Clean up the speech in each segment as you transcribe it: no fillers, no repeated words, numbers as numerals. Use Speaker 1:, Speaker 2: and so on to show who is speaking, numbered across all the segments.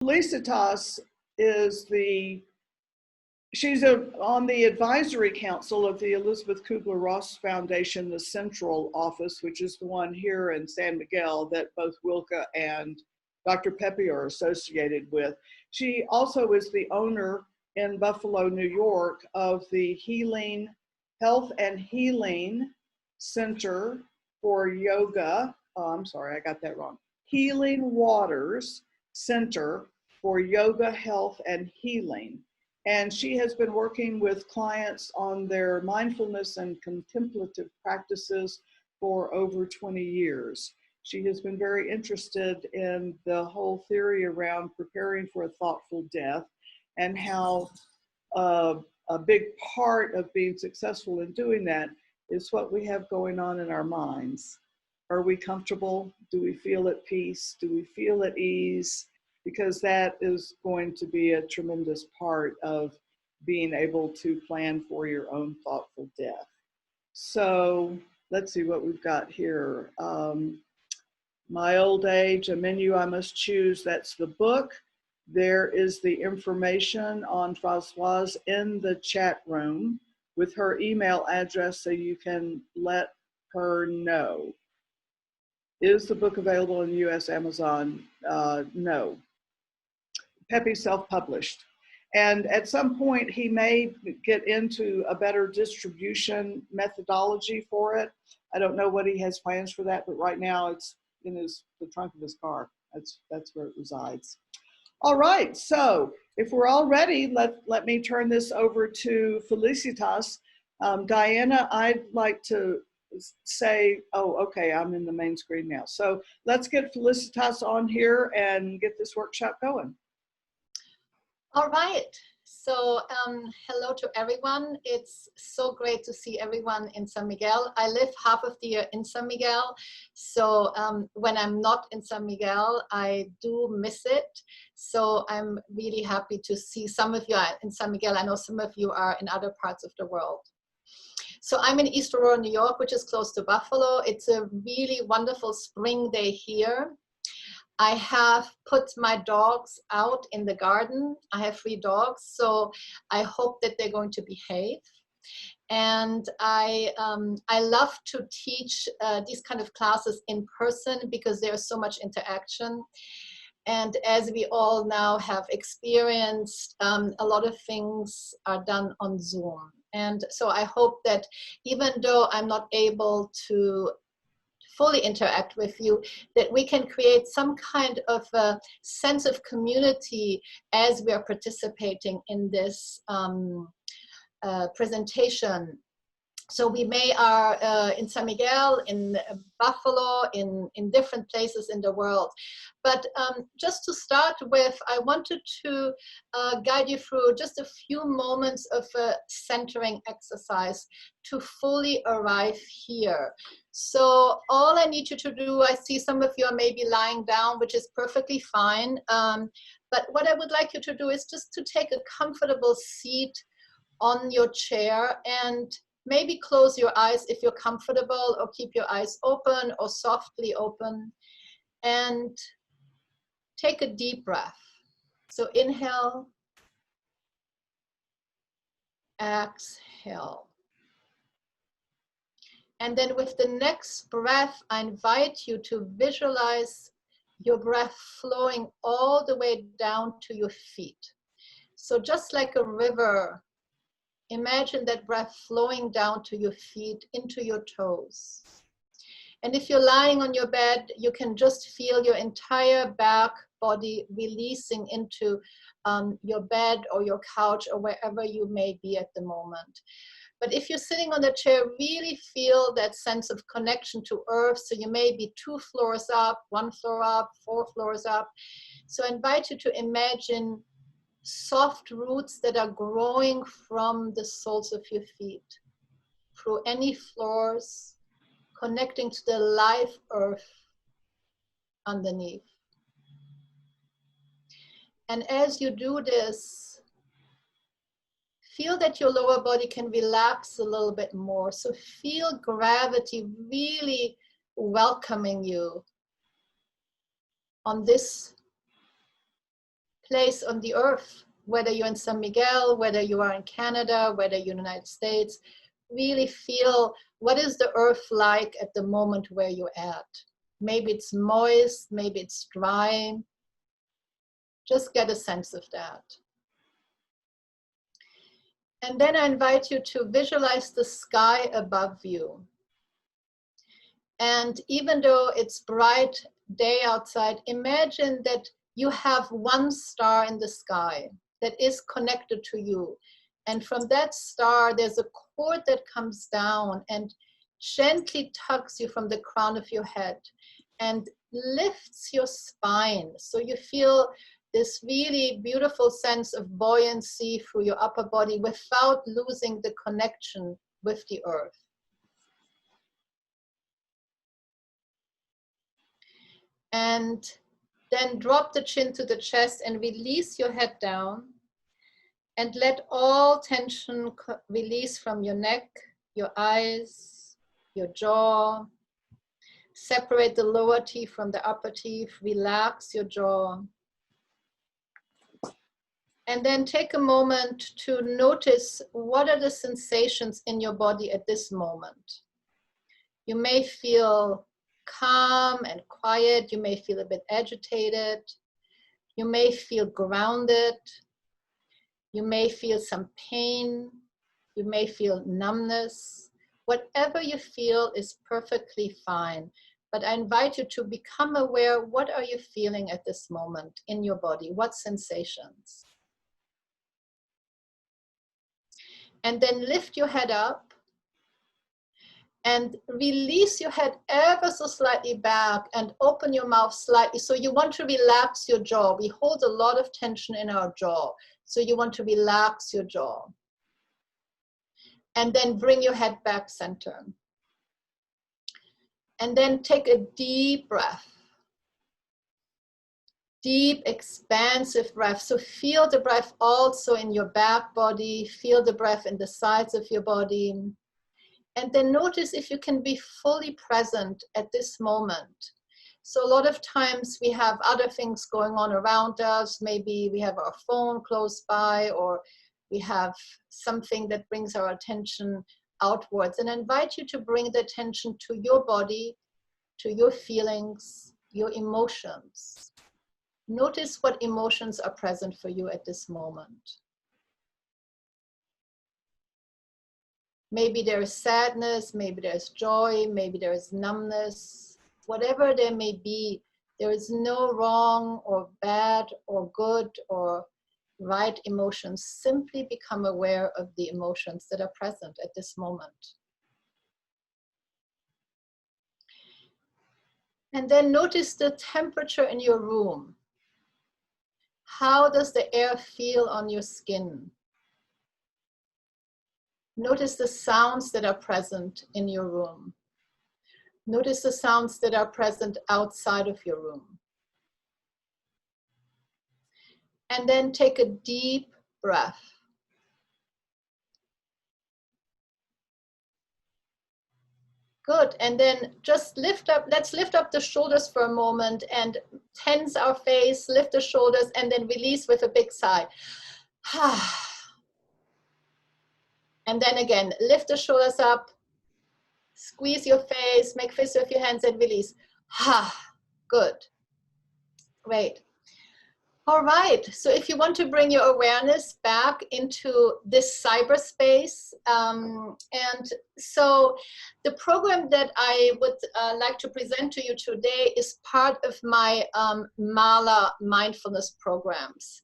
Speaker 1: Felicitas is she's on the advisory council of the Elizabeth Kuber-Ross Foundation, the Central office, which is the one here in San Miguel that both Wilka and Dr. Pepe are associated with. She also is the owner in Buffalo, New York, of the Health and Healing Center for Yoga. Oh, I'm sorry, I got that wrong. Healing Waters Center for Yoga, Health, and Healing. And she has been working with clients on their mindfulness and contemplative practices for over 20 years. She has been very interested in the whole theory around preparing for a thoughtful death and how a big part of being successful in doing that is what we have going on in our minds. Are we comfortable? Do we feel at peace? Do we feel at ease? Because that is going to be a tremendous part of being able to plan for your own thoughtful death. So let's see what we've got here. My Old Age, a Menu I Must Choose, that's the book. There is the information on Françoise in the chat room with her email address so you can let her know. Is the book available in US Amazon? No. Pepe self-published. And at some point he may get into a better distribution methodology for it. I don't know what he has plans for that, but right now it's in the trunk of his car. That's where it resides. All right, so if we're all ready, let me turn this over to Felicitas. Diana, I'd like to say, oh, okay, I'm in the main screen now. So let's get Felicitas on here and get this workshop going.
Speaker 2: All right, so hello to everyone. It's so great to see everyone in San Miguel. I live half of the year in San Miguel, so when I'm not in San Miguel, I do miss it. So I'm really happy to see some of you are in San Miguel. I know some of you are in other parts of the world. So I'm in East Aurora, New York, which is close to Buffalo. It's a really wonderful spring day here. I have put my dogs out in the garden. I have 3 dogs, so I hope that they're going to behave. And I love to teach these kind of classes in person because there's so much interaction. And as we all now have experienced, a lot of things are done on Zoom. And so I hope that even though I'm not able to fully interact with you, that we can create some kind of a sense of community as we are participating in this presentation. So we are in San Miguel, in Buffalo, in different places in the world. But just to start with, I wanted to guide you through just a few moments of a centering exercise to fully arrive here. So all I need you to do, I see some of you are maybe lying down, which is perfectly fine. But what I would like you to do is just to take a comfortable seat on your chair and maybe close your eyes if you're comfortable, or keep your eyes open or softly open, and take a deep breath. So inhale, exhale. And then with the next breath, I invite you to visualize your breath flowing all the way down to your feet. So just like a river, imagine that breath flowing down to your feet, into your toes. And if you're lying on your bed, you can just feel your entire back body releasing into your bed or your couch or wherever you may be at the moment. But if you're sitting on the chair, really feel that sense of connection to earth. So you may be 2 floors up, 1 floor up, 4 floors up. So I invite you to imagine soft roots that are growing from the soles of your feet through any floors, connecting to the live earth underneath. And as you do this, feel that your lower body can relax a little bit more. So feel gravity really welcoming you on this place on the earth, whether you're in San Miguel, whether you are in Canada, whether you're in the United States. Really feel, what is the earth like at the moment where you're at? Maybe it's moist, maybe it's dry. Just get a sense of that. And then I invite you to visualize the sky above you. And even though it's bright day outside, imagine that you have one star in the sky that is connected to you. And from that star, there's a cord that comes down and gently tugs you from the crown of your head and lifts your spine. So you feel this really beautiful sense of buoyancy through your upper body without losing the connection with the earth. And then drop the chin to the chest and release your head down. And let all tension release from your neck, your eyes, your jaw. Separate the lower teeth from the upper teeth. Relax your jaw. And then take a moment to notice what are the sensations in your body at this moment. You may feel calm and quiet. You may feel a bit agitated. You may feel grounded. You may feel some pain. You may feel numbness. Whatever you feel is perfectly fine. But I invite you to become aware, what are you feeling at this moment in your body? What sensations? And then lift your head up and release your head ever so slightly back and open your mouth slightly. So you want to relax your jaw. We hold a lot of tension in our jaw. So you want to relax your jaw. And then bring your head back center. And then take a deep breath. Deep, expansive breath. So feel the breath also in your back body. Feel the breath in the sides of your body. And then notice if you can be fully present at this moment. So a lot of times we have other things going on around us. Maybe we have our phone close by, or we have something that brings our attention outwards. And I invite you to bring the attention to your body, to your feelings, your emotions. Notice what emotions are present for you at this moment. Maybe there is sadness, maybe there's joy, maybe there is numbness. Whatever there may be, there is no wrong or bad or good or right emotions. Simply become aware of the emotions that are present at this moment. And then notice the temperature in your room. How does the air feel on your skin? Notice the sounds that are present in your room. Notice the sounds that are present outside of your room. And then take a deep breath. Good, and then just lift up, let's lift up the shoulders for a moment and tense our face, lift the shoulders, and then release with a big sigh. And then again, lift the shoulders up, squeeze your face, make fists with your hands and release. Good, great. All right, so if you want to bring your awareness back into this cyberspace, and so the program that I would like to present to you today is part of my Mala mindfulness programs.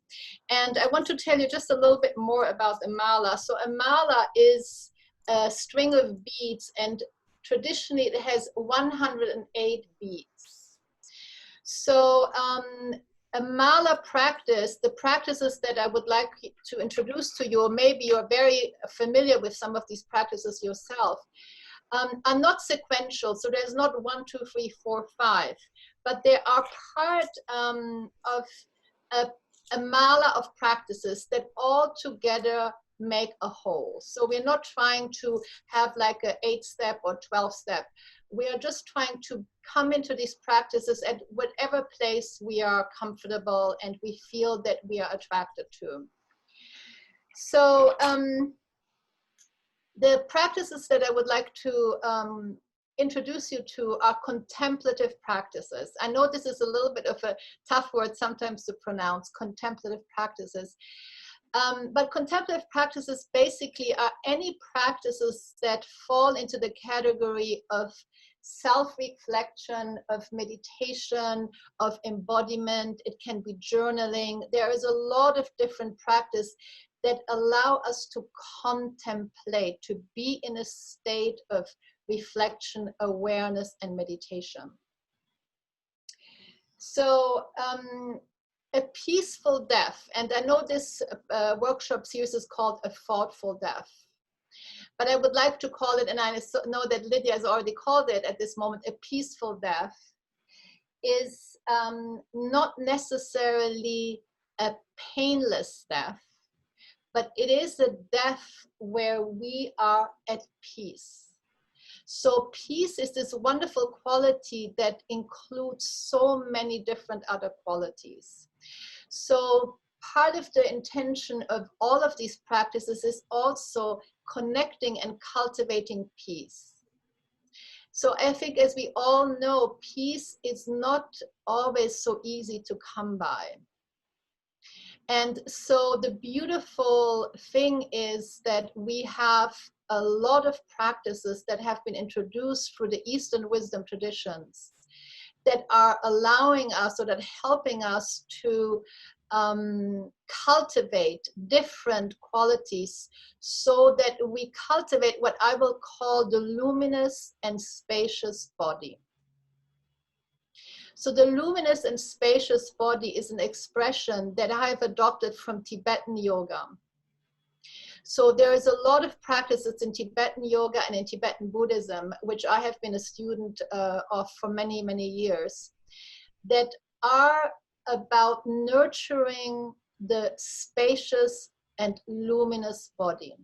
Speaker 2: And I want to tell you just a little bit more about a Mala. So a Mala is a string of beads, and traditionally it has 108 beads. So a Mala practice, the practices that I would like to introduce to you, or maybe you're very familiar with some of these practices yourself, are not sequential. So there's not 1, 2, 3, 4, 5, but they are part of a Mala of practices that all together make a whole. So we're not trying to have like a 8-step or 12-step. We are just trying to come into these practices at whatever place we are comfortable and we feel that we are attracted to. So the practices that I would like to introduce you to are contemplative practices. I know this is a little bit of a tough word sometimes to pronounce, contemplative practices. But contemplative practices basically are any practices that fall into the category of self-reflection, of meditation, of embodiment. It can be journaling. There is a lot of different practices that allow us to contemplate, to be in a state of reflection, awareness, and meditation. So a peaceful death, and I know this workshop series is called A Thoughtful Death, but I would like to call it, and I know that Lydia has already called it at this moment, a peaceful death, is not necessarily a painless death, but it is a death where we are at peace. So peace is this wonderful quality that includes so many different other qualities. So part of the intention of all of these practices is also connecting and cultivating peace. So I think, as we all know, peace is not always so easy to come by. And so the beautiful thing is that we have a lot of practices that have been introduced through the Eastern wisdom traditions that are allowing us, or that helping us to cultivate different qualities so that we cultivate what I will call the luminous and spacious body. So the luminous and spacious body is an expression that I have adopted from Tibetan yoga. So there is a lot of practices in Tibetan yoga and in Tibetan Buddhism, which I have been a student of for many, many years, that are about nurturing the spacious and luminous body.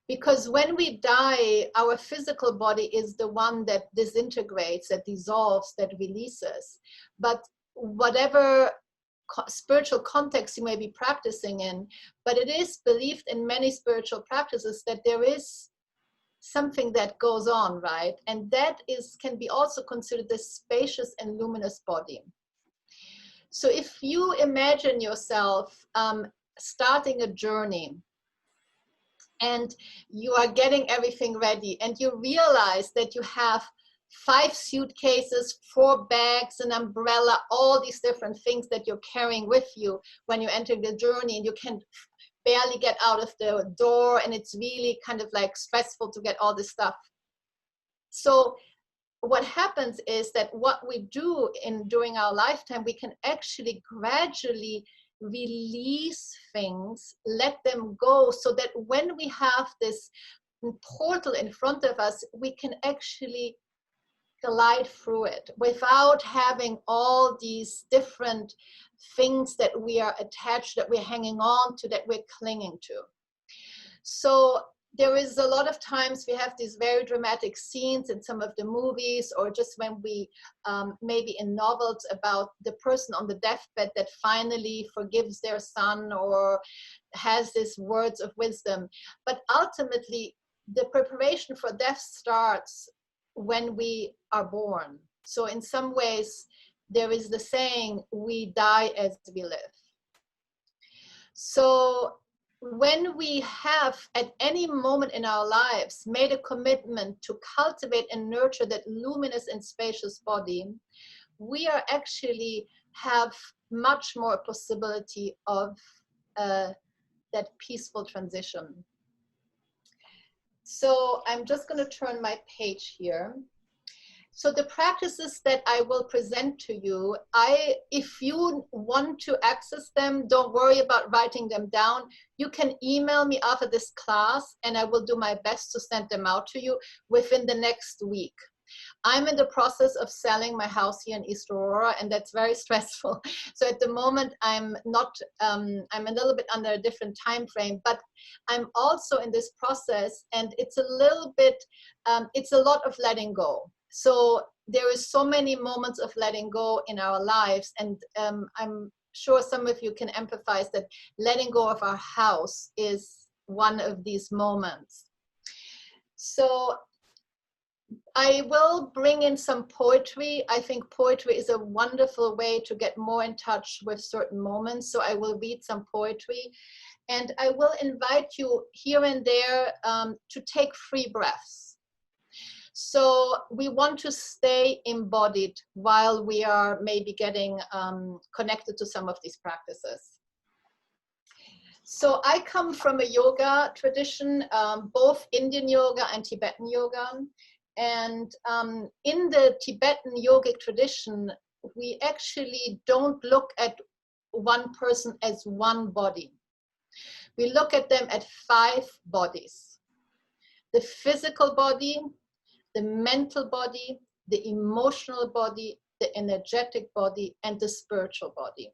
Speaker 2: Because when we die, our physical body is the one that disintegrates, that dissolves, that releases. But whatever spiritual context you may be practicing in, but it is believed in many spiritual practices that there is something that goes on, right? And that can be also considered the spacious and luminous body. So if you imagine yourself starting a journey, and you are getting everything ready, and you realize that you have 5 suitcases, 4 bags, an umbrella, all these different things that you're carrying with you when you enter the journey, and you can barely get out of the door, and it's really kind of like stressful to get all this stuff. So what happens is that what we do during our lifetime, we can actually gradually release things, let them go, so that when we have this portal in front of us, we can actually glide through it without having all these different things that we are attached, that we're hanging on to, that we're clinging to. So there is a lot of times we have these very dramatic scenes in some of the movies, or just when we maybe in novels about the person on the deathbed that finally forgives their son or has these words of wisdom. But ultimately, the preparation for death starts when we are born. So in some ways, there is the saying, we die as we live. So when we have at any moment in our lives made a commitment to cultivate and nurture that luminous and spacious body, we are actually have much more possibility of that peaceful transition. So I'm just going to turn my page here. So the practices that I will present to you, if you want to access them, don't worry about writing them down. You can email me after this class, and I will do my best to send them out to you within the next week. I'm in the process of selling my house here in East Aurora, and that's very stressful. So at the moment, I'm not, I'm a little bit under a different time frame, but I'm also in this process, and it's a little bit, it's a lot of letting go. So there is so many moments of letting go in our lives, and I'm sure some of you can empathize that letting go of our house is one of these moments. So I will bring in some poetry. I think poetry is a wonderful way to get more in touch with certain moments. So I will read some poetry, and I will invite you here and there to take 3 breaths. So we want to stay embodied while we are maybe getting connected to some of these practices. So I come from a yoga tradition, both Indian yoga and Tibetan yoga. And in the Tibetan yogic tradition, we actually don't look at one person as one body. We look at them at 5 bodies: the physical body, the mental body, the emotional body, the energetic body, and the spiritual body.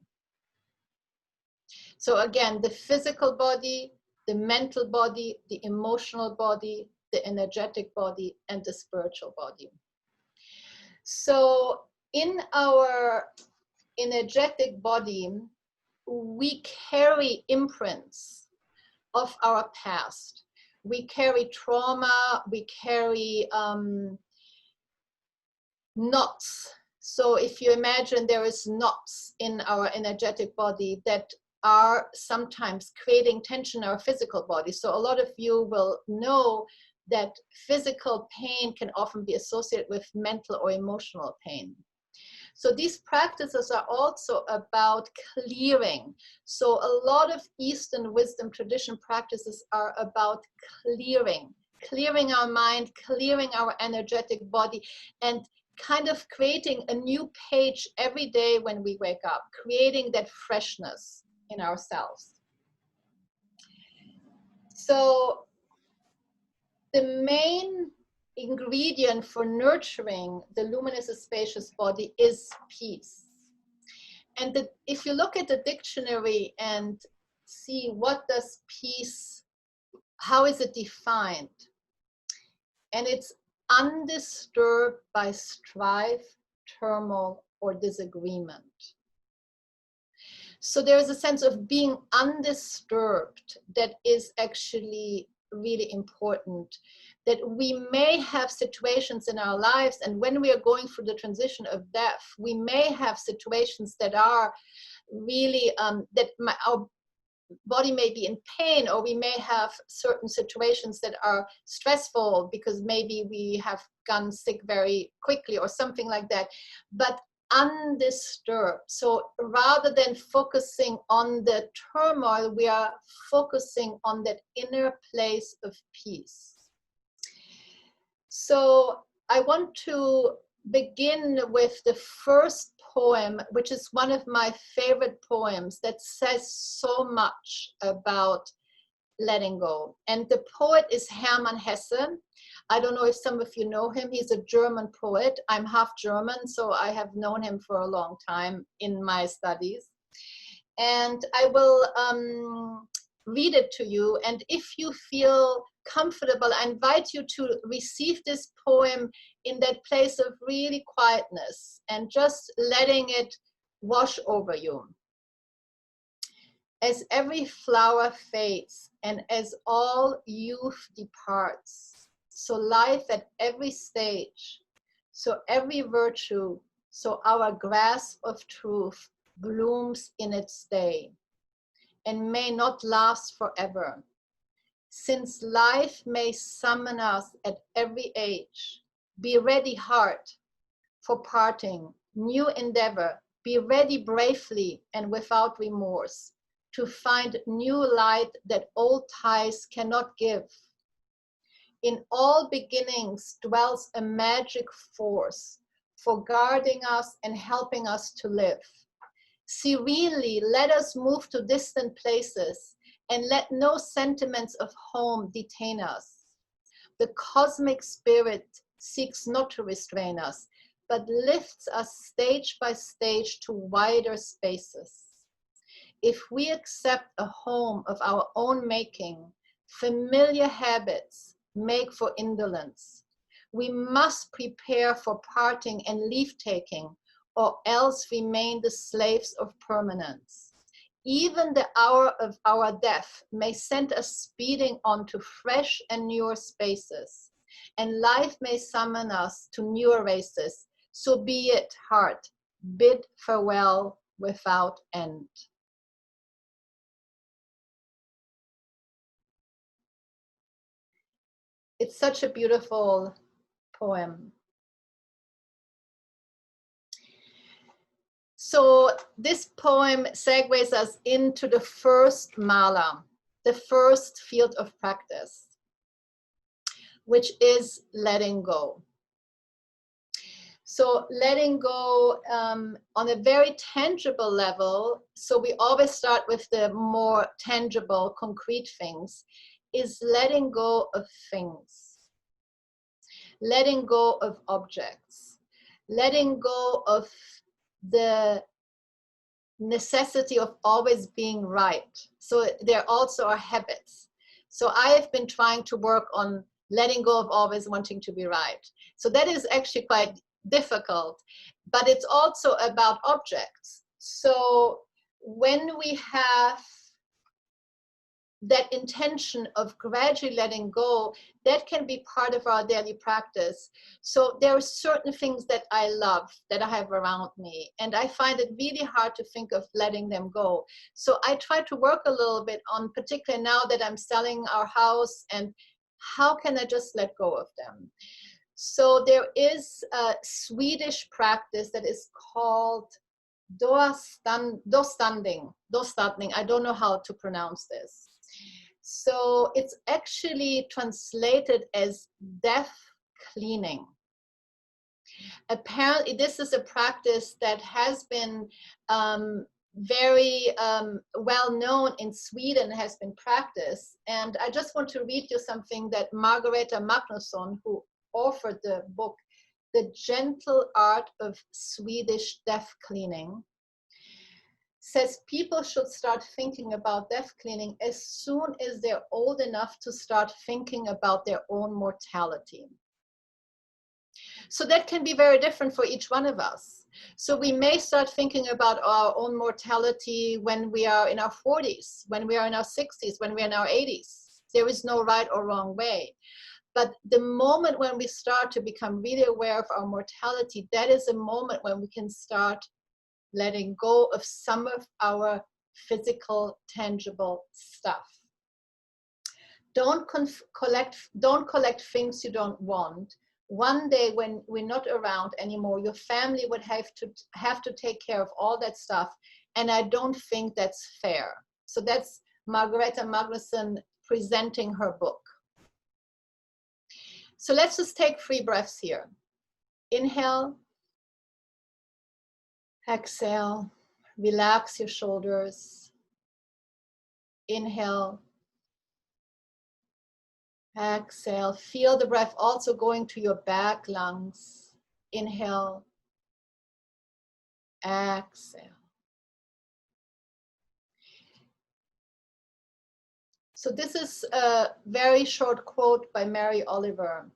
Speaker 2: So again, the physical body, the mental body, the emotional body, the energetic body, and the spiritual body. So in our energetic body, we carry imprints of our past. We carry trauma, we carry knots. So if you imagine there is knots in our energetic body that are sometimes creating tension in our physical body. So a lot of you will know that physical pain can often be associated with mental or emotional pain. So these practices are also about clearing. So a lot of Eastern wisdom tradition practices are about clearing our mind, clearing our energetic body, and kind of creating a new page every day when we wake up, creating that freshness in ourselves. So the main ingredient for nurturing the luminous spacious body is peace. And if you look at the dictionary and see what does peace, how is it defined? And it's undisturbed by strife, turmoil, or disagreement. So there is a sense of being undisturbed that is actually really important, that we may have situations in our lives, and when we are going through the transition of death, we may have situations that are really, our body may be in pain, or we may have certain situations that are stressful because maybe we have gone sick very quickly or something like that, but undisturbed. So rather than focusing on the turmoil, we are focusing on that inner place of peace. So I want to begin with the first poem, which is one of my favorite poems that says so much about letting go. And the poet is Hermann Hesse. I don't know if some of you know him. He's a German poet. I'm half German, so I have known him for a long time in my studies. And I will read it to you. And if you feel comfortable, I invite you to receive this poem in that place of really quietness and just letting it wash over you. As every flower fades and as all youth departs, so life at every stage, so every virtue, so our grasp of truth blooms in its day and may not last forever. Since life may summon us at every age, be ready, heart, for parting, new endeavor, be ready bravely and without remorse, to find new light that old ties cannot give. In all beginnings dwells a magic force for guarding us and helping us to live. Serenely, let us move to distant places and let no sentiments of home detain us. The cosmic spirit seeks not to restrain us, but lifts us stage by stage to wider spaces. If we accept a home of our own making, familiar habits make for indolence. We must prepare for parting and leave-taking, or else remain the slaves of permanence. Even the hour of our death may send us speeding on to fresh and newer spaces, and life may summon us to newer races. So be it, heart, bid farewell without end. It's such a beautiful poem. So this poem segues us into the first mala, the first field of practice, which is letting go. So letting go on a very tangible level, so we always start with the more tangible, concrete things, is letting go of things, letting go of objects, letting go of the necessity of always being right. So there also are habits. So I have been trying to work on letting go of always wanting to be right. So that is actually quite difficult, but it's also about objects. So when we have that intention of gradually letting go, that can be part of our daily practice. So there are certain things that I love, that I have around me, and I find it really hard to think of letting them go. So I try to work a little bit on, particularly now that I'm selling our house, and how can I just let go of them? So there is a Swedish practice that is called dostanding. I don't know how to pronounce this. So it's actually translated as death cleaning. Apparently, this is a practice that has been very well known in Sweden, has been practiced. And I just want to read you something that Margareta Magnusson, who authored the book, The Gentle Art of Swedish Death Cleaning, says people should start thinking about death cleaning as soon as they're old enough to start thinking about their own mortality. So that can be very different for each one of us. So we may start thinking about our own mortality when we are in our 40s, when we are in our 60s, when we're in our 80s. There is no right or wrong way. But the moment when we start to become really aware of our mortality, that is a moment when we can start letting go of some of our physical, tangible stuff. Don't collect things you don't want. One day when we're not around anymore, your family would have to take care of all that stuff, and I don't think that's fair. So that's Margareta Magnusson presenting her book. So let's just take 3 breaths here. Inhale. Exhale, relax your shoulders. Inhale. Exhale, feel the breath also going to your back lungs. Inhale. Exhale. So this is a very short quote by Mary Oliver.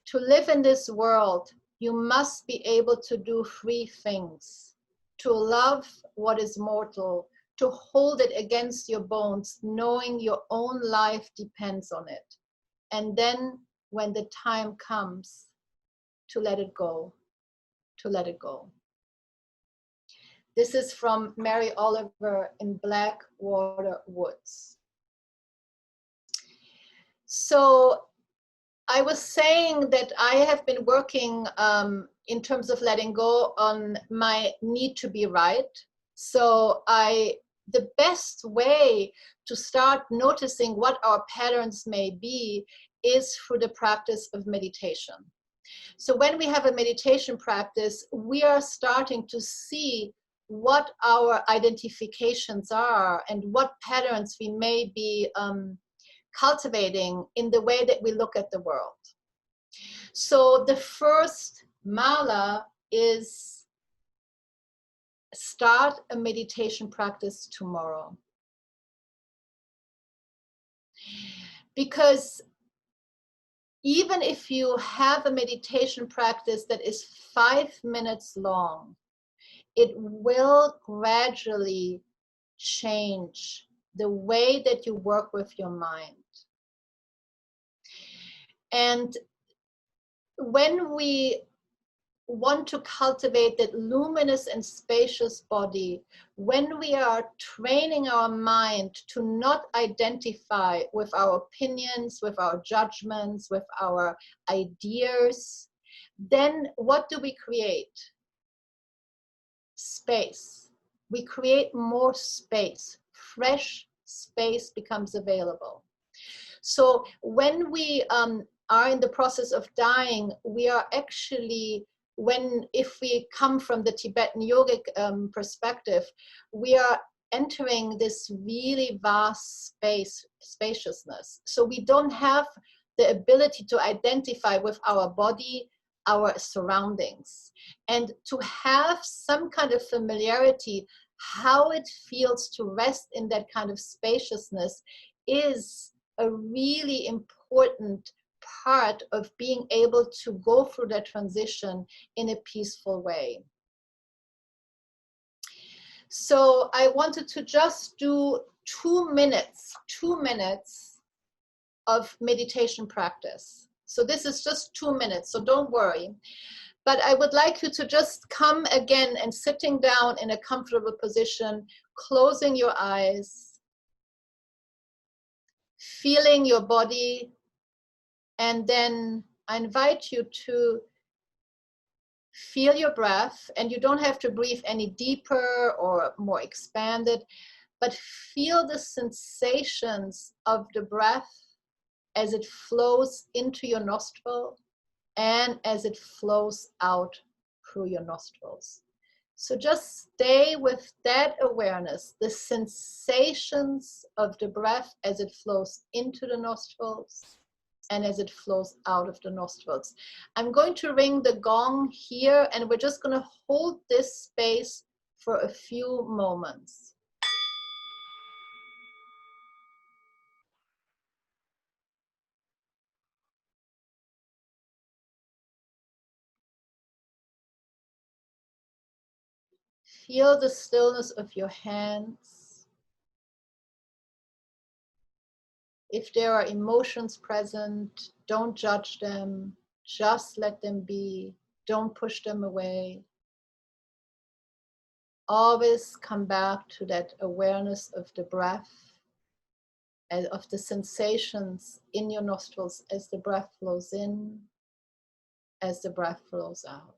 Speaker 2: To live in this world, you must be able to do 3 things: to love what is mortal, to hold it against your bones, knowing your own life depends on it, and then when the time comes, to let it go, to let it go. This is from Mary Oliver in Blackwater Woods. So I was saying that I have been working in terms of letting go on my need to be right. So the best way to start noticing what our patterns may be is through the practice of meditation. So when we have a meditation practice, we are starting to see what our identifications are and what patterns we may be cultivating in the way that we look at the world. So the first mala is start a meditation practice tomorrow. Because even if you have a meditation practice that is 5 minutes long, it will gradually change the way that you work with your mind. And when we want to cultivate that luminous and spacious body, when we are training our mind to not identify with our opinions, with our judgments, with our ideas, then what do we create? Space. We create more space. Fresh space becomes available. So when we are in the process of dying, we are actually, if we come from the Tibetan yogic perspective, we are entering this really vast spaciousness. So we don't have the ability to identify with our body, our surroundings, and to have some kind of familiarity, how it feels to rest in that kind of spaciousness is a really important part of being able to go through that transition in a peaceful way. So I wanted to just do 2 minutes of meditation practice. So this is just 2 minutes, so don't worry. But I would like you to just come again and sitting down in a comfortable position, closing your eyes, feeling your body, and then I invite you to feel your breath, and you don't have to breathe any deeper or more expanded, but feel the sensations of the breath as it flows into your nostril and as it flows out through your nostrils. So just stay with that awareness, the sensations of the breath as it flows into the nostrils and as it flows out of the nostrils. I'm going to ring the gong here, and we're just going to hold this space for a few moments. Feel the stillness of your hands. If there are emotions present, don't judge them. Just let them be. Don't push them away. Always come back to that awareness of the breath and of the sensations in your nostrils as the breath flows in, as the breath flows out.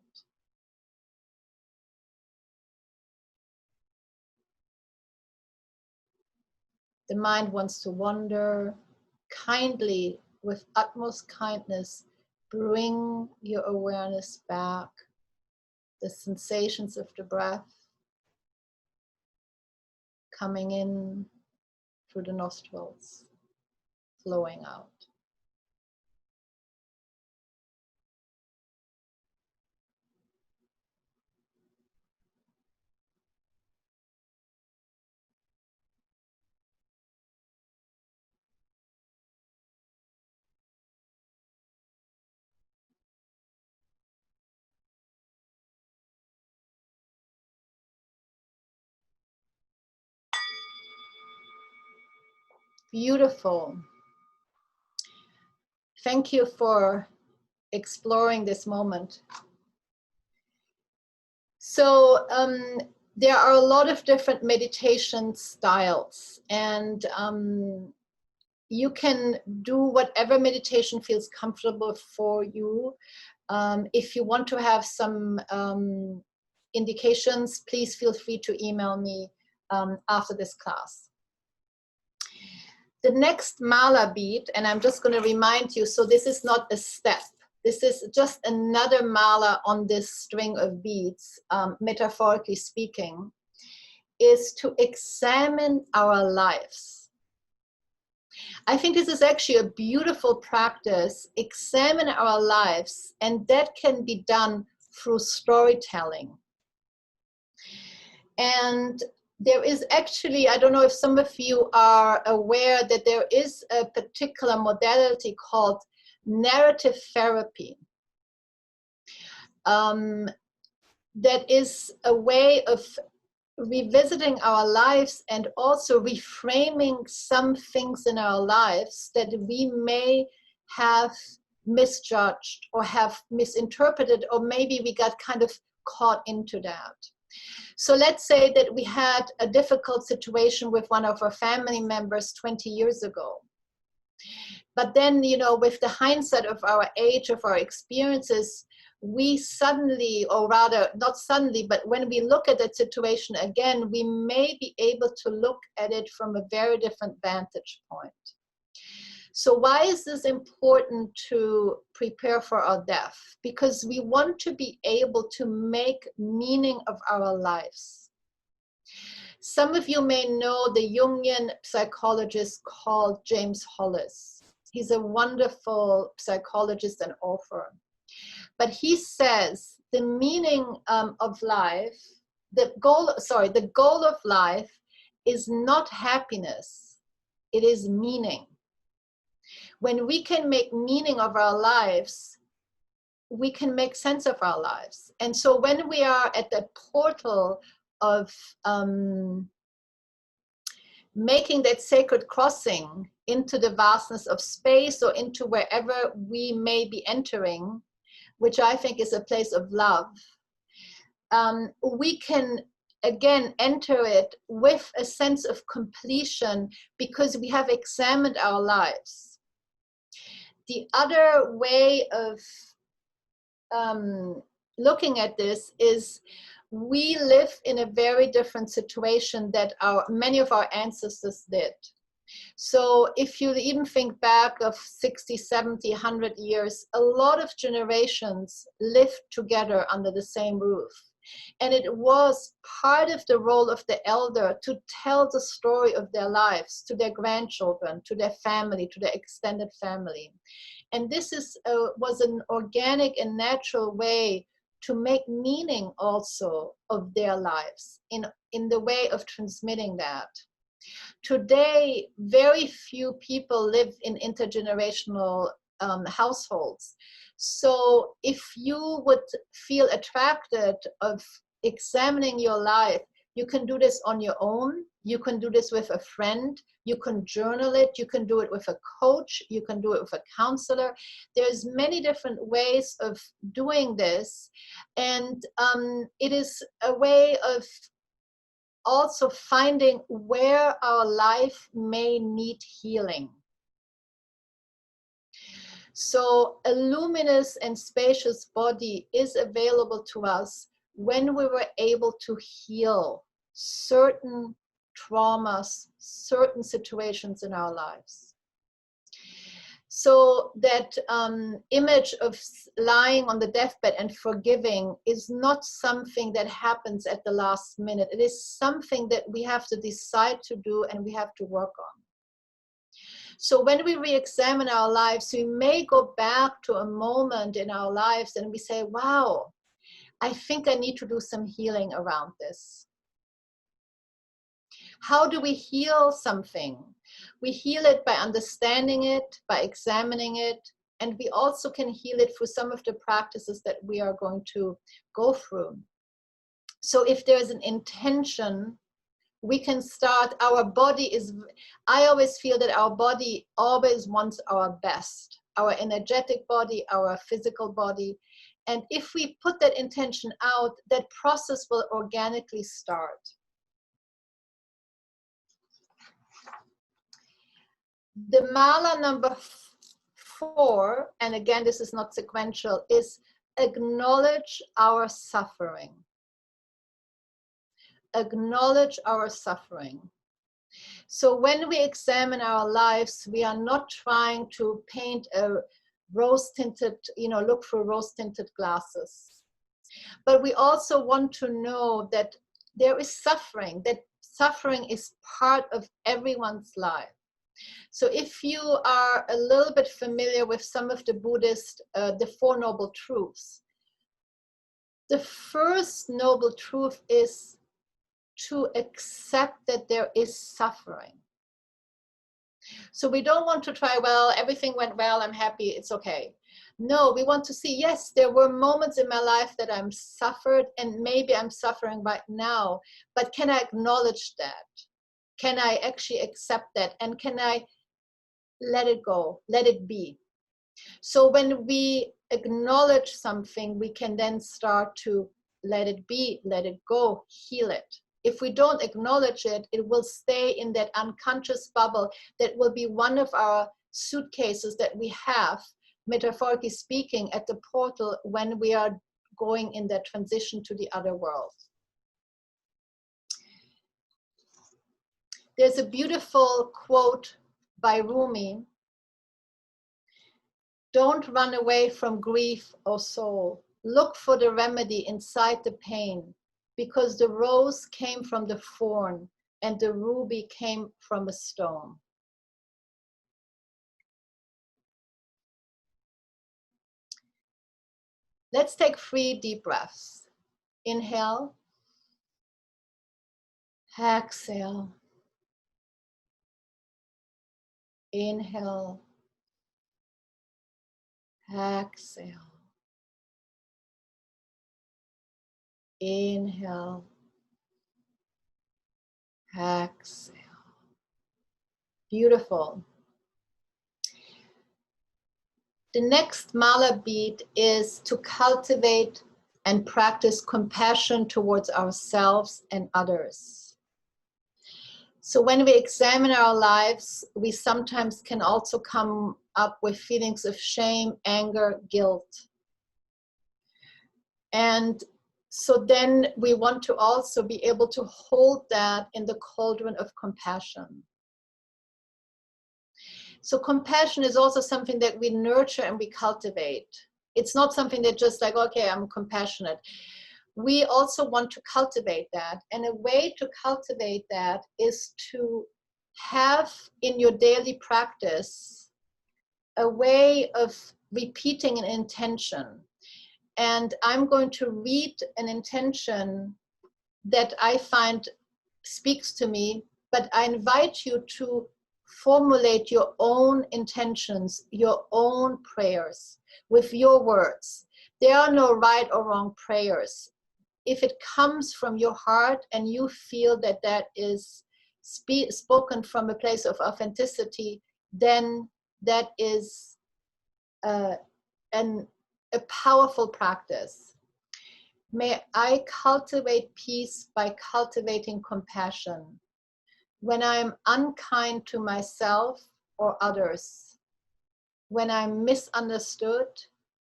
Speaker 2: The mind wants to wander. Kindly, with utmost kindness, bring your awareness back. The sensations of the breath coming in through the nostrils, flowing out. Beautiful. Thank you for exploring this moment. So there are a lot of different meditation styles, and you can do whatever meditation feels comfortable for you. If you want to have some indications, please feel free to email me after this class. The next mala beat, and I'm just going to remind you, so this is not a step. This is just another mala on this string of beads, metaphorically speaking, is to examine our lives. I think this is actually a beautiful practice. Examine our lives, and that can be done through storytelling. And there is actually, I don't know if some of you are aware that there is a particular modality called narrative therapy. That is a way of revisiting our lives and also reframing some things in our lives that we may have misjudged or have misinterpreted, or maybe we got kind of caught into that. So let's say that we had a difficult situation with one of our family members 20 years ago. But then, you know, with the hindsight of our age, of our experiences, we suddenly, or rather not suddenly, but when we look at that situation again, we may be able to look at it from a very different vantage point. So why is this important to prepare for our death? Because we want to be able to make meaning of our lives. Some of you may know the Jungian psychologist called James Hollis. He's a wonderful psychologist and author. But he says the meaning of life, the goal of life is not happiness, it is meaning. When we can make meaning of our lives, we can make sense of our lives. And so when we are at the portal of making that sacred crossing into the vastness of space or into wherever we may be entering, which I think is a place of love, we can again enter it with a sense of completion because we have examined our lives. The other way of looking at this is we live in a very different situation that many of our ancestors did. So if you even think back of 60, 70, 100 years, a lot of generations lived together under the same roof. And it was part of the role of the elder to tell the story of their lives to their grandchildren, to their family, to their extended family. And this was an organic and natural way to make meaning also of their lives in the way of transmitting that. Today, very few people live in intergenerational households. So if you would feel attracted of examining your life, you can do this on your own. You can do this with a friend. You can journal it. You can do it with a coach. You can do it with a counselor. There's many different ways of doing this. And it is a way of also finding where our life may need healing. So a luminous and spacious body is available to us when we were able to heal certain traumas, certain situations in our lives. So that image of lying on the deathbed and forgiving is not something that happens at the last minute. It is something that we have to decide to do and we have to work on. So when we re-examine our lives, we may go back to a moment in our lives and we say, wow, I think I need to do some healing around this. How do we heal something? We heal it by understanding it, by examining it, and we also can heal it through some of the practices that we are going to go through. So if there's an intention, we can start. Our body is, I always feel that our body always wants our best, our energetic body, our physical body. And if we put that intention out, that process will organically start. The mala number 4, and again, this is not sequential, is acknowledge our suffering. Acknowledge our suffering. So when we examine our lives, we are not trying to paint a rose-tinted, look through rose-tinted glasses. But we also want to know that there is suffering, that suffering is part of everyone's life. So if you are a little bit familiar with some of the Buddhist, the Four Noble Truths, the first noble truth is to accept that there is suffering. So we don't want to try, well, everything went well, I'm happy, it's okay. No, we want to see, yes, there were moments in my life that I'm suffered, and maybe I'm suffering right now, but can I acknowledge that? Can I actually accept that? And can I let it go, let it be? So when we acknowledge something, we can then start to let it be, let it go, heal it. If we don't acknowledge it, it will stay in that unconscious bubble that will be one of our suitcases that we have, metaphorically speaking, at the portal when we are going in that transition to the other world. There's a beautiful quote by Rumi: "Don't run away from grief, O soul. Look for the remedy inside the pain, because the rose came from the thorn and the ruby came from a stone." Let's take 3 deep breaths. Inhale. Exhale. Inhale. Exhale. Inhale. Exhale. Beautiful. The next mala beat is to cultivate and practice compassion towards ourselves and others. So when we examine our lives, we sometimes can also come up with feelings of shame, anger, guilt. And so then we want to also be able to hold that in the cauldron of compassion. So compassion is also something that we nurture and we cultivate. It's not something that just like, okay, I'm compassionate. We also want to cultivate that. And a way to cultivate that is to have in your daily practice a way of repeating an intention. And I'm going to read an intention that I find speaks to me, but I invite you to formulate your own intentions, your own prayers with your words. There are no right or wrong prayers. If it comes from your heart and you feel that that is spoken from a place of authenticity, then that is a powerful practice. May I cultivate peace by cultivating compassion. When I'm unkind to myself or others, when I'm misunderstood,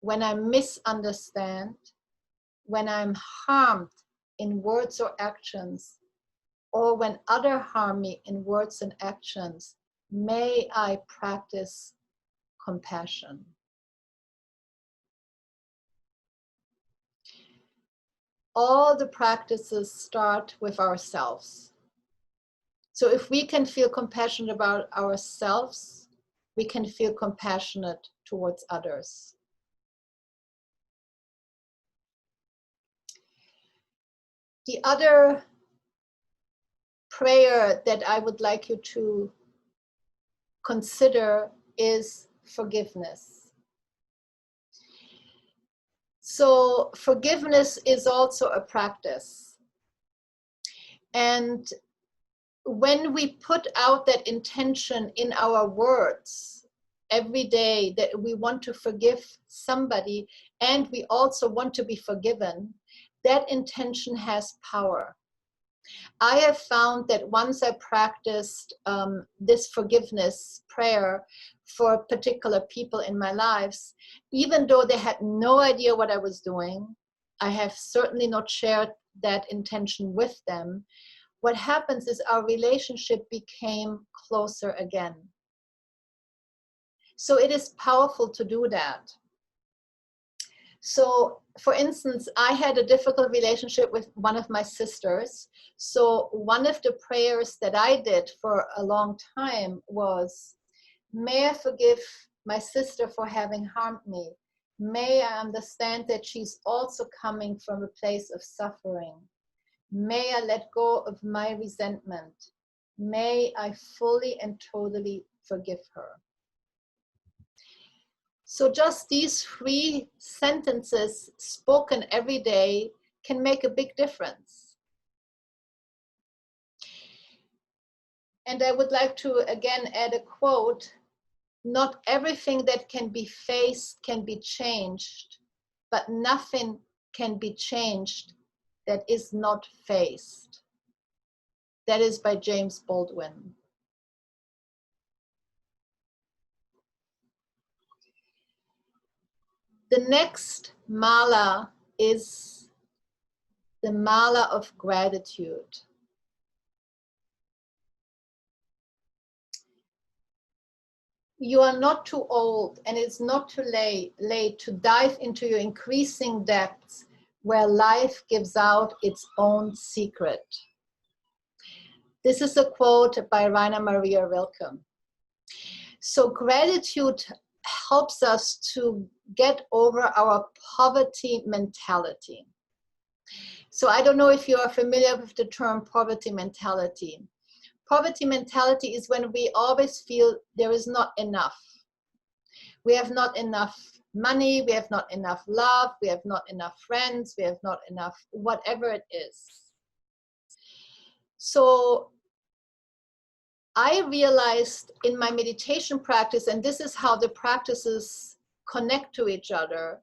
Speaker 2: when I misunderstand, when I'm harmed in words or actions, or when others harm me in words and actions, may I practice compassion. All the practices start with ourselves. So if we can feel compassionate about ourselves, we can feel compassionate towards others. The other prayer that I would like you to consider is forgiveness. So forgiveness is also a practice. And when we put out that intention in our words every day that we want to forgive somebody and we also want to be forgiven, that intention has power. I have found that once I practiced this forgiveness prayer for particular people in my lives, even though they had no idea what I was doing, I have certainly not shared that intention with them. What happens is our relationship became closer again. So it is powerful to do that. So for instance, I had a difficult relationship with one of my sisters. So one of the prayers that I did for a long time was, may I forgive my sister for having harmed me. May I understand that she's also coming from a place of suffering. May I let go of my resentment. May I fully and totally forgive her. So just these 3 sentences spoken every day can make a big difference. And I would like to again add a quote: not everything that can be faced can be changed, but nothing can be changed that is not faced. That is by James Baldwin. The next mala is the mala of gratitude. You are not too old, and it's not too late to dive into your increasing depths where life gives out its own secret. This is a quote by Rainer Maria Rilke. So gratitude helps us to get over our poverty mentality. So I don't know if you are familiar with the term poverty mentality. Poverty mentality is when we always feel there is not enough. We have not enough money, we have not enough love, we have not enough friends, we have not enough whatever it is. So I realized in my meditation practice, and this is how the practices connect to each other,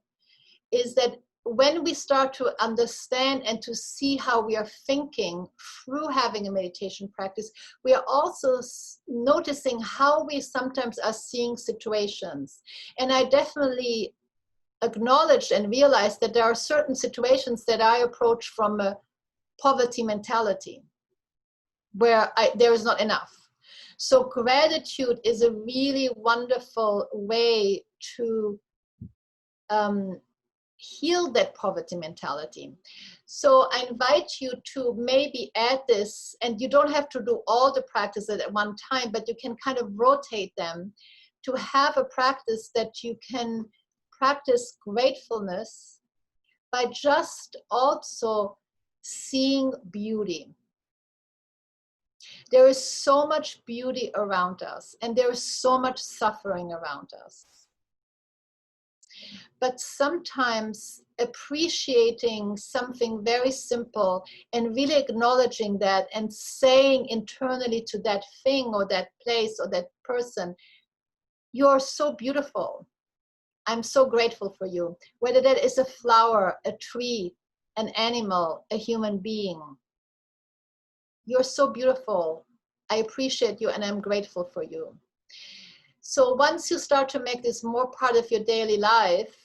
Speaker 2: is that when we start to understand and to see how we are thinking through having a meditation practice, we are also noticing how we sometimes are seeing situations. And I definitely acknowledged and realized that there are certain situations that I approach from a poverty mentality, where there is not enough. So gratitude is a really wonderful way to heal that poverty mentality. So I invite you to maybe add this, and you don't have to do all the practices at one time, but you can kind of rotate them to have a practice that you can practice gratefulness by just also seeing beauty. There is so much beauty around us, and there is so much suffering around us. But sometimes appreciating something very simple and really acknowledging that and saying internally to that thing or that place or that person, you're so beautiful. I'm so grateful for you. Whether that is a flower, a tree, an animal, a human being. You're so beautiful. I appreciate you and I'm grateful for you. So once you start to make this more part of your daily life,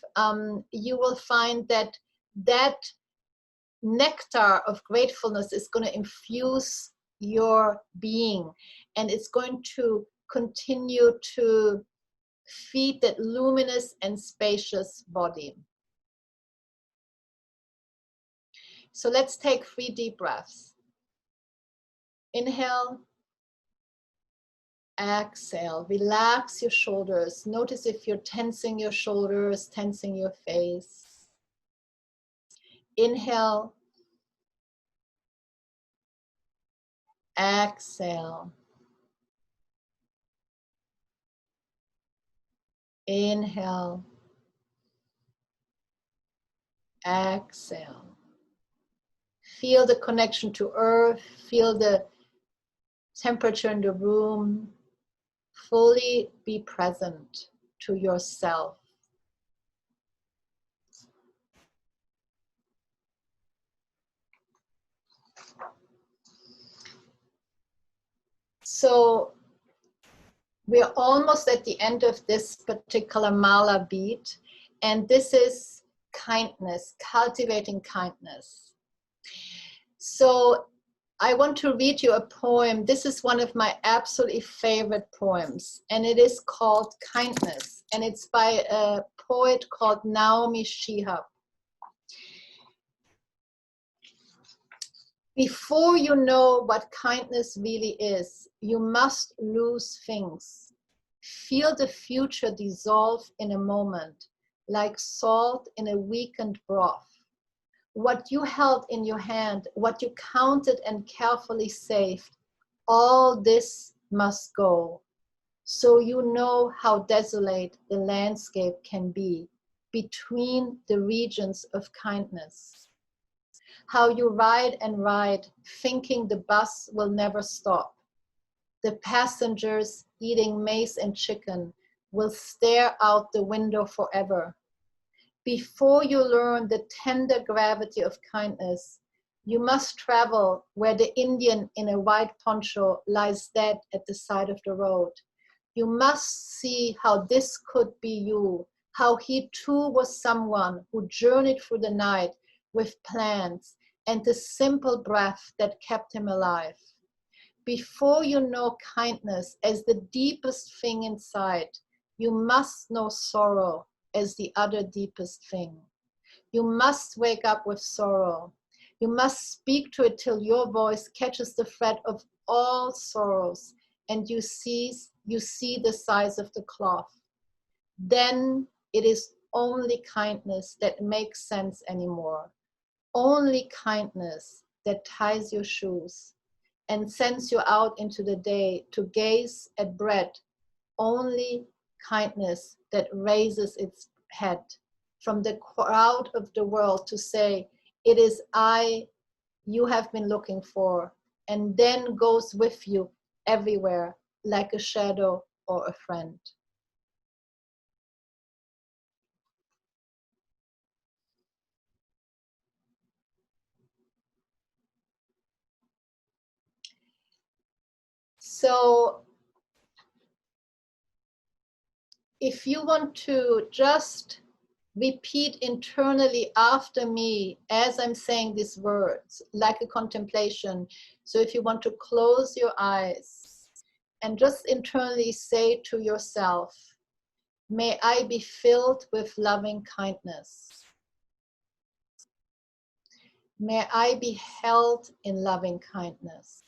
Speaker 2: you will find that that nectar of gratefulness is going to infuse your being, and it's going to continue to feed that luminous and spacious body. So let's take 3 deep breaths. Inhale. Exhale, relax your shoulders. Notice if you're tensing your shoulders, tensing your face. Inhale. Exhale. Inhale. Exhale. Feel the connection to earth. Feel the temperature in the room. Fully be present to yourself. So we're almost at the end of this particular mala beat, and this is kindness, cultivating kindness. So I want to read you a poem. This is one of my absolutely favorite poems, and it is called Kindness, and it's by a poet called Naomi Shihab. Before you know what kindness really is, you must lose things. Feel the future dissolve in a moment, like salt in a weakened broth. What you held in your hand, what you counted and carefully saved, all this must go. So you know how desolate the landscape can be between the regions of kindness. How you ride and ride, thinking the bus will never stop. The passengers eating maize and chicken will stare out the window forever. Before you learn the tender gravity of kindness, you must travel where the Indian in a white poncho lies dead at the side of the road. You must see how this could be you, how he too was someone who journeyed through the night with plants and the simple breath that kept him alive. Before you know kindness as the deepest thing inside, you must know sorrow as the other deepest thing. You must wake up with sorrow. You must speak to it till your voice catches the thread of all sorrows and you see the size of the cloth. Then it is only kindness that makes sense anymore. Only kindness that ties your shoes and sends you out into the day to gaze at bread. Only kindness that raises its head from the crowd of the world to say, it is I you have been looking for, and then goes with you everywhere like a shadow or a friend. So if you want to just repeat internally after me as I'm saying these words, like a contemplation. So if you want to close your eyes and just internally say to yourself, may I be filled with loving kindness. May I be held in loving kindness.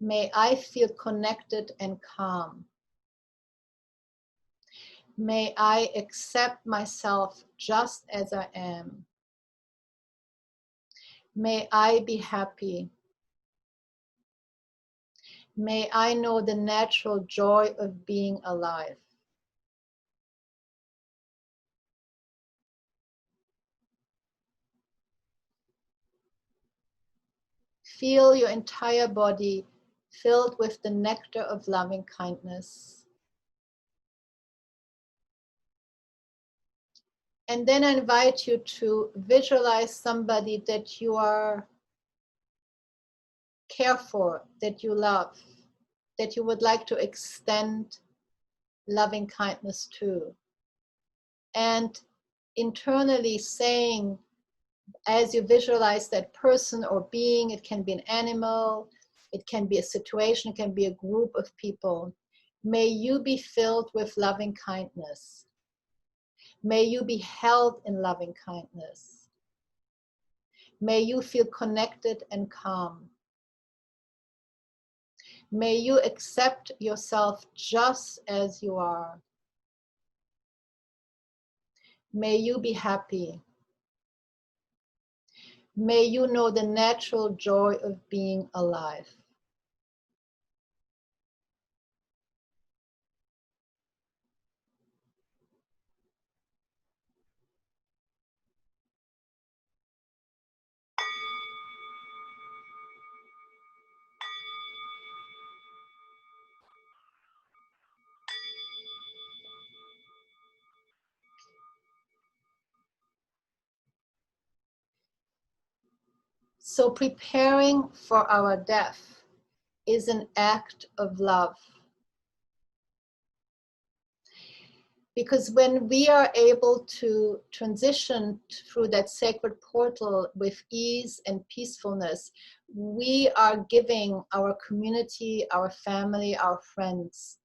Speaker 2: May I feel connected and calm. May I accept myself just as I am. May I be happy. May I know the natural joy of being alive. Feel your entire body filled with the nectar of loving kindness. And then I invite you to visualize somebody that you care for, that you love, that you would like to extend loving kindness to. And internally saying, as you visualize that person or being, it can be an animal, it can be a situation, it can be a group of people. May you be filled with loving kindness. May you be held in loving kindness. May you feel connected and calm. May you accept yourself just as you are. May you be happy. May you know the natural joy of being alive. So preparing for our death is an act of love. Because when we are able to transition through that sacred portal with ease and peacefulness, we are giving our community, our family, our friends,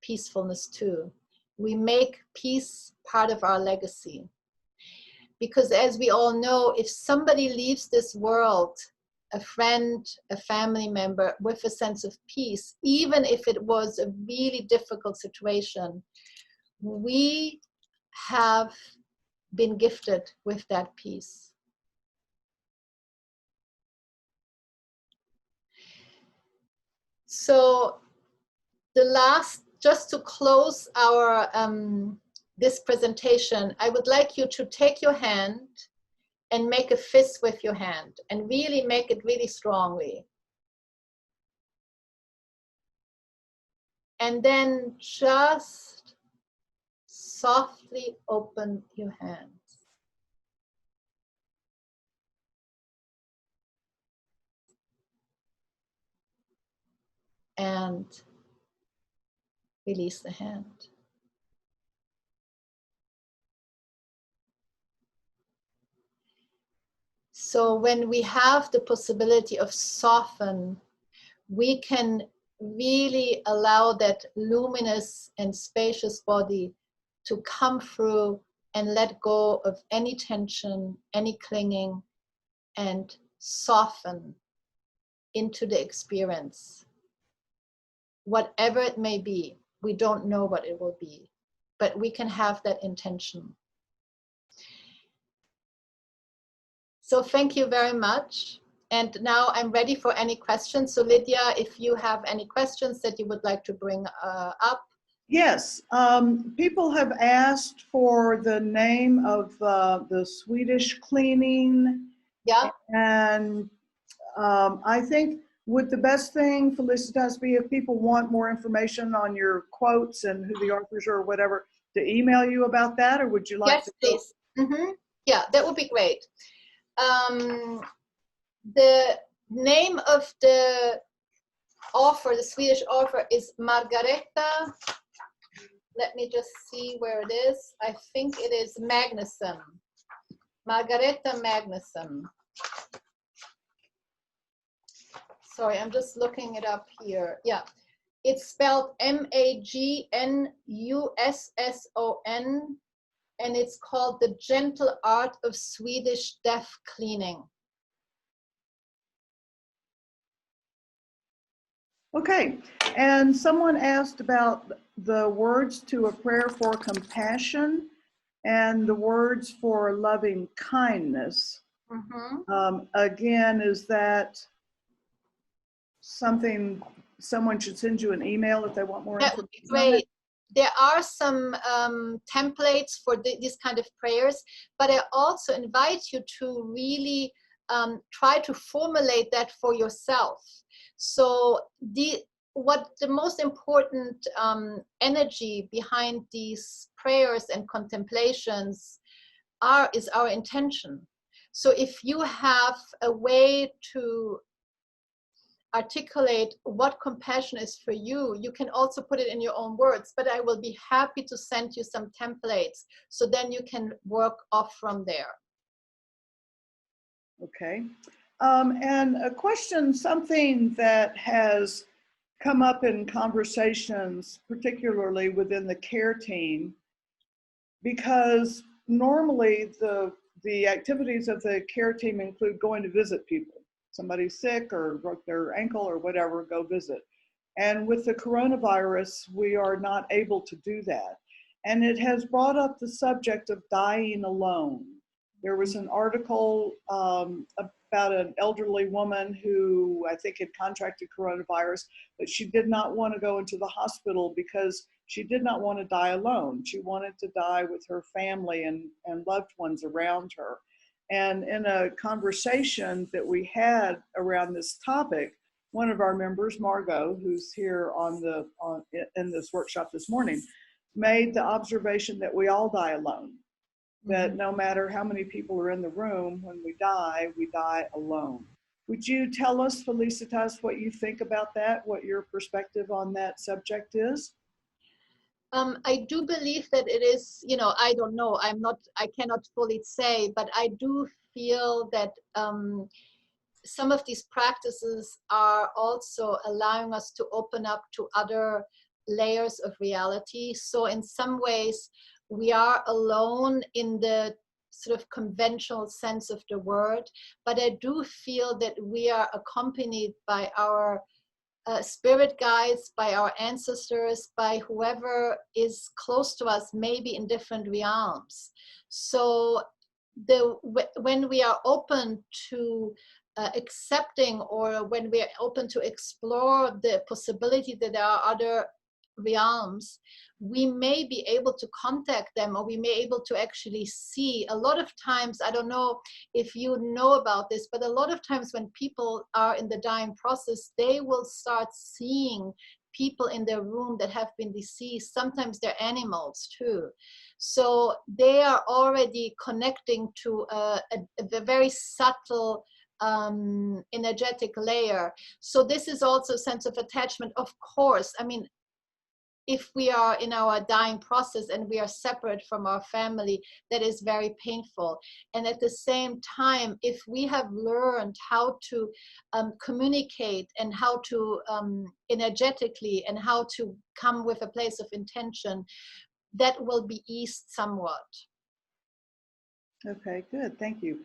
Speaker 2: peacefulness too. We make peace part of our legacy. Because as we all know, if somebody leaves this world, a friend, a family member, with a sense of peace, even if it was a really difficult situation, we have been gifted with that peace. So the last, just to close our this presentation, I would like you to take your hand and make a fist with your hand and really make it really strongly. And then just softly open your hands. And release the hand. So when we have the possibility of soften, we can really allow that luminous and spacious body to come through and let go of any tension, any clinging, and soften into the experience. Whatever it may be, we don't know what it will be, but we can have that intention. So thank you very much. And now I'm ready for any questions. So Lydia, if you have any questions that you would like to bring up.
Speaker 1: Yes, people have asked for the name of the Swedish cleaning.
Speaker 2: Yeah.
Speaker 1: And I think would the best thing, Felicitas, be if people want more information on your quotes and who the authors are or whatever, to email you about that, or would you like to?
Speaker 2: Yes, please. Yeah, that would be great. The name of the author, the Swedish author, is Margareta. Let me just see where it is. I think it is Magnusson. Margareta Magnusson. Sorry, I'm just looking it up here. Yeah, it's spelled Magnusson, and it's called The Gentle Art of Swedish Death Cleaning.
Speaker 1: Okay, and someone asked about the words to a prayer for compassion and the words for loving kindness. Again, is that something someone should send you an email if they want more information?
Speaker 2: That would be great. There are some templates for these kind of prayers, but I also invite you to really try to formulate that for yourself. So the most important energy behind these prayers and contemplations is our intention. So if you have a way to articulate what compassion is for you, you can also put it in your own words, but I will be happy to send you some templates so then you can work off from there.
Speaker 1: Okay. And a question, something that has come up in conversations, particularly within the care team, because normally the activities of the care team include going to visit people. Somebody's sick or broke their ankle or whatever, go visit. And with the coronavirus, we are not able to do that. And it has brought up the subject of dying alone. There was an article about an elderly woman who I think had contracted coronavirus, but she did not want to go into the hospital because she did not want to die alone. She wanted to die with her family and loved ones around her. And in a conversation that we had around this topic, one of our members, Margot, who's here in this workshop this morning, made the observation that we all die alone. That no matter how many people are in the room, when we die alone. Would you tell us, Felicitas, what you think about that, what your perspective on that subject is?
Speaker 2: I do believe that it is, I don't know, I cannot fully say, but I do feel that some of these practices are also allowing us to open up to other layers of reality. So in some ways, we are alone in the sort of conventional sense of the word, but I do feel that we are accompanied by our spirit guides, by our ancestors, by whoever is close to us, maybe in different realms. So when we are open to accepting, or when we are open to explore the possibility that there are other realms, we may be able to contact them, or we may be able to actually see. A lot of times, I don't know if you know about this, but a lot of times when people are in the dying process, they will start seeing people in their room that have been deceased. Sometimes they're animals too. So they are already connecting to a very subtle energetic layer. So this is also a sense of attachment. Of course, I mean, if we are in our dying process and we are separate from our family, that is very painful. And at the same time, if we have learned how to communicate, and how to energetically, and how to come with a place of intention, that will be eased somewhat.
Speaker 1: Okay, good, thank you.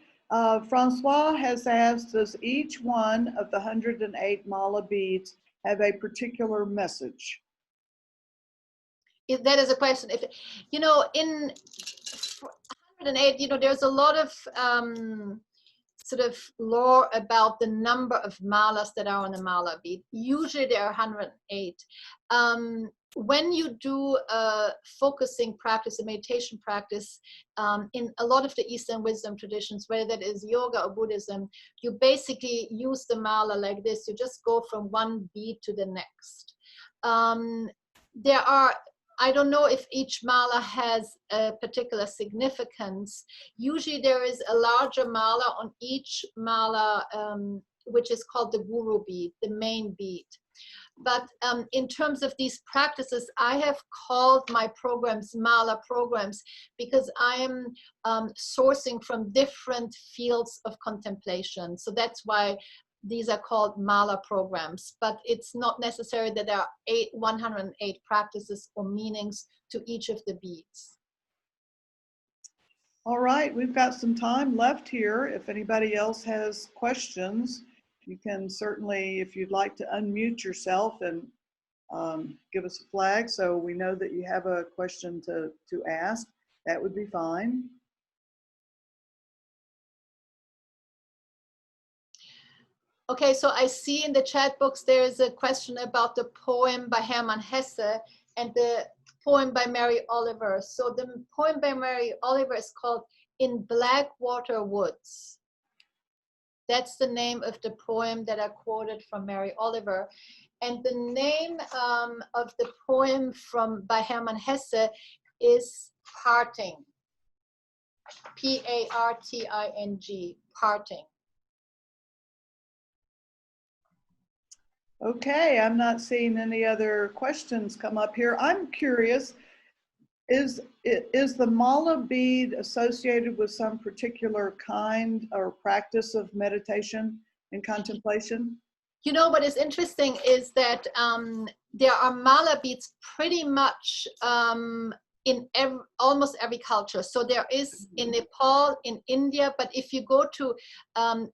Speaker 1: Francois has asked, does each one of the 108 mala beads have a particular message?
Speaker 2: If that is a question. If, you know, in 108, you know, there's a lot of sort of lore about the number of malas that are on a mala bead. Usually there are 108. When you do a focusing practice, a meditation practice, in a lot of the Eastern wisdom traditions, whether that is yoga or Buddhism, you basically use the mala like this. You just go from one bead to the next. There are, I don't know if each mala has a particular significance. Usually there is a larger mala on each mala, which is called the guru bead, the main bead. But in terms of these practices, I have called my programs mala programs, because I am sourcing from different fields of contemplation. So that's why these are called mala programs, but it's not necessary that there are 108 practices or meanings to each of the beads.
Speaker 1: All right, we've got some time left here. If anybody else has questions, you can certainly, if you'd like to unmute yourself and give us a flag so we know that you have a question to ask, that would be fine.
Speaker 2: Okay, so I see in the chat box there is a question about the poem by Hermann Hesse and the poem by Mary Oliver. So the poem by Mary Oliver is called In Blackwater Woods. That's the name of the poem that I quoted from Mary Oliver. And the name of the poem by Hermann Hesse is Parting. P-A-R-T-I-N-G, Parting.
Speaker 1: Okay, I'm not seeing any other questions come up here. I'm curious, is the mala bead associated with some particular kind or practice of meditation and contemplation?
Speaker 2: You know, what is interesting is that there are mala beads pretty much in almost every culture. So there is in Nepal, in India, but if you go to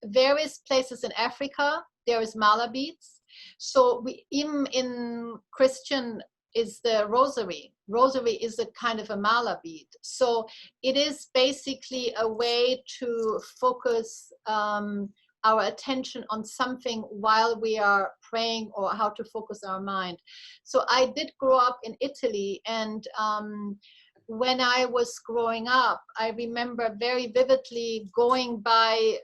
Speaker 2: various places in Africa, there is mala beads. So even in Christian is the rosary. Rosary is a kind of a mala bead. So it is basically a way to focus our attention on something while we are praying, or how to focus our mind. So I did grow up in Italy, and when I was growing up, I remember very vividly going by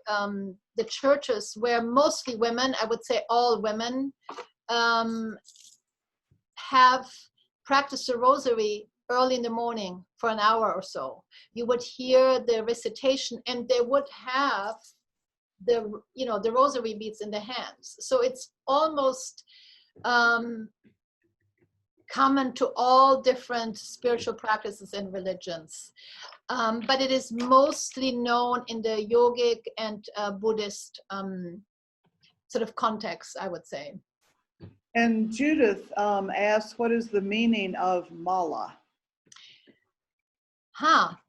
Speaker 2: the churches where mostly women, I would say all women, have practiced the rosary early in the morning for an hour or so. You would hear the recitation, and they would have the, you know, the rosary beads in the hands. So it's almost common to all different spiritual practices and religions. But it is mostly known in the yogic and Buddhist sort of context, I would say.
Speaker 1: And Judith asks, what is the meaning of mala?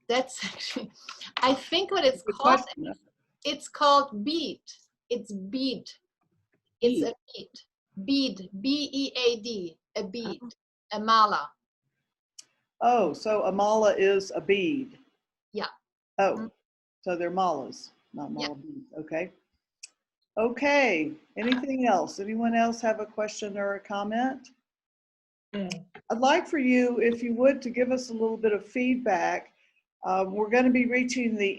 Speaker 2: That's actually, I think what it's
Speaker 1: Good
Speaker 2: called,
Speaker 1: question.
Speaker 2: it's called bead. It's bead. It's a bead. Bead, B-E-A-D, a bead, a mala.
Speaker 1: Oh, so a mala is a bead.
Speaker 2: Yeah.
Speaker 1: Oh, so they're malas, not mala
Speaker 2: Yeah.
Speaker 1: beads. Okay. Okay. Anything else? Anyone else have a question or a comment? I'd like for you, if you would, to give us a little bit of feedback. We're going to be reaching the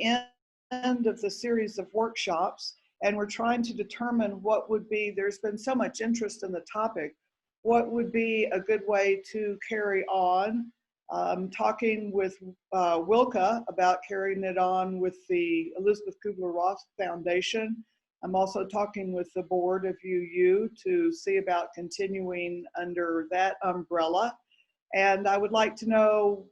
Speaker 1: end of the series of workshops, and we're trying to determine what would be, there's been so much interest in the topic, what would be a good way to carry on. Talking with Wilka about carrying it on with the Elizabeth Kuber-Ross Foundation. I'm also talking with the board of UU to see about continuing under that umbrella. And I would like to know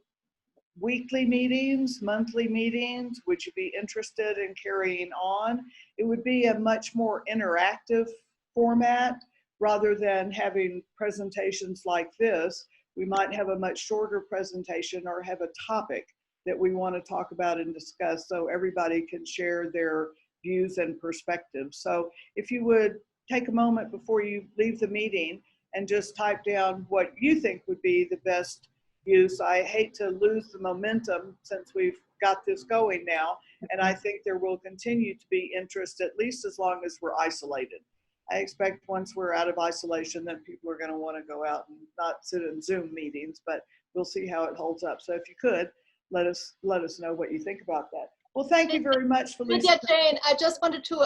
Speaker 1: weekly meetings, monthly meetings, would you be interested in carrying on? It would be a much more interactive format rather than having presentations like this. We might have a much shorter presentation or have a topic that we want to talk about and discuss so everybody can share their views and perspectives. So if you would take a moment before you leave the meeting and just type down what you think would be the best use. I hate to lose the momentum since we've got this going now, and I think there will continue to be interest at least as long as we're isolated. I expect once we're out of isolation, then people are going to want to go out and not sit in Zoom meetings, but we'll see how it holds up. So if you could, let us know what you think about that. Well, thank you very much, Felicia.
Speaker 2: Jane, I just wanted to,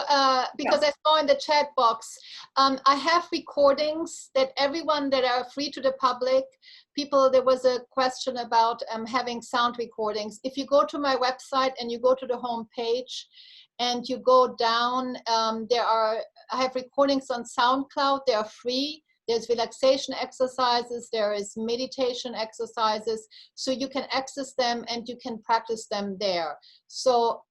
Speaker 2: because I saw in the chat box, I have recordings that everyone that are free to the public, people, there was a question about having sound recordings. If you go to my website and you go to the home page and you go down, I have recordings on SoundCloud, they are free. There's relaxation exercises, there is meditation exercises, so you can access them and you can practice them there. So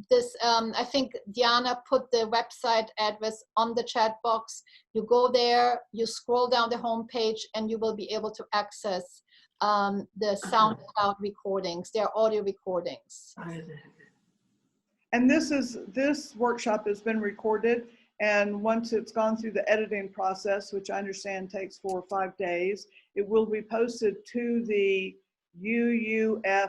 Speaker 2: this, I think Diana put the website address on the chat box. You go there, you scroll down the home page, and you will be able to access the SoundCloud recordings. They're audio recordings.
Speaker 1: And this workshop has been recorded. And once it's gone through the editing process, which I understand takes 4 or 5 days, it will be posted to the UUFSMA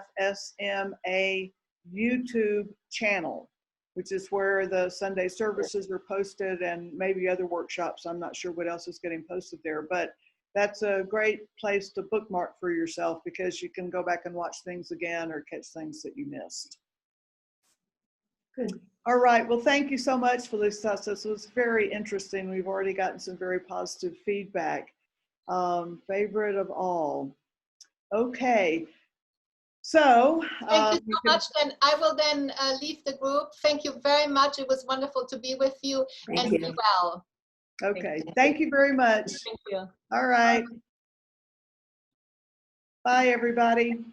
Speaker 1: YouTube channel, which is where the Sunday services are posted and maybe other workshops. I'm not sure what else is getting posted there, but that's a great place to bookmark for yourself because you can go back and watch things again or catch things that you missed.
Speaker 3: Good.
Speaker 1: All right. Well, thank you so much, Felicitas. This was very interesting. We've already gotten some very positive feedback. Favorite of all. Okay. So
Speaker 2: thank you so much. And I will then leave the group. Thank you very much. It was wonderful to be with you.
Speaker 3: Thank
Speaker 2: and
Speaker 3: you.
Speaker 2: be well.
Speaker 1: Okay. Thank you very much.
Speaker 2: Thank you.
Speaker 1: All right. Bye, everybody.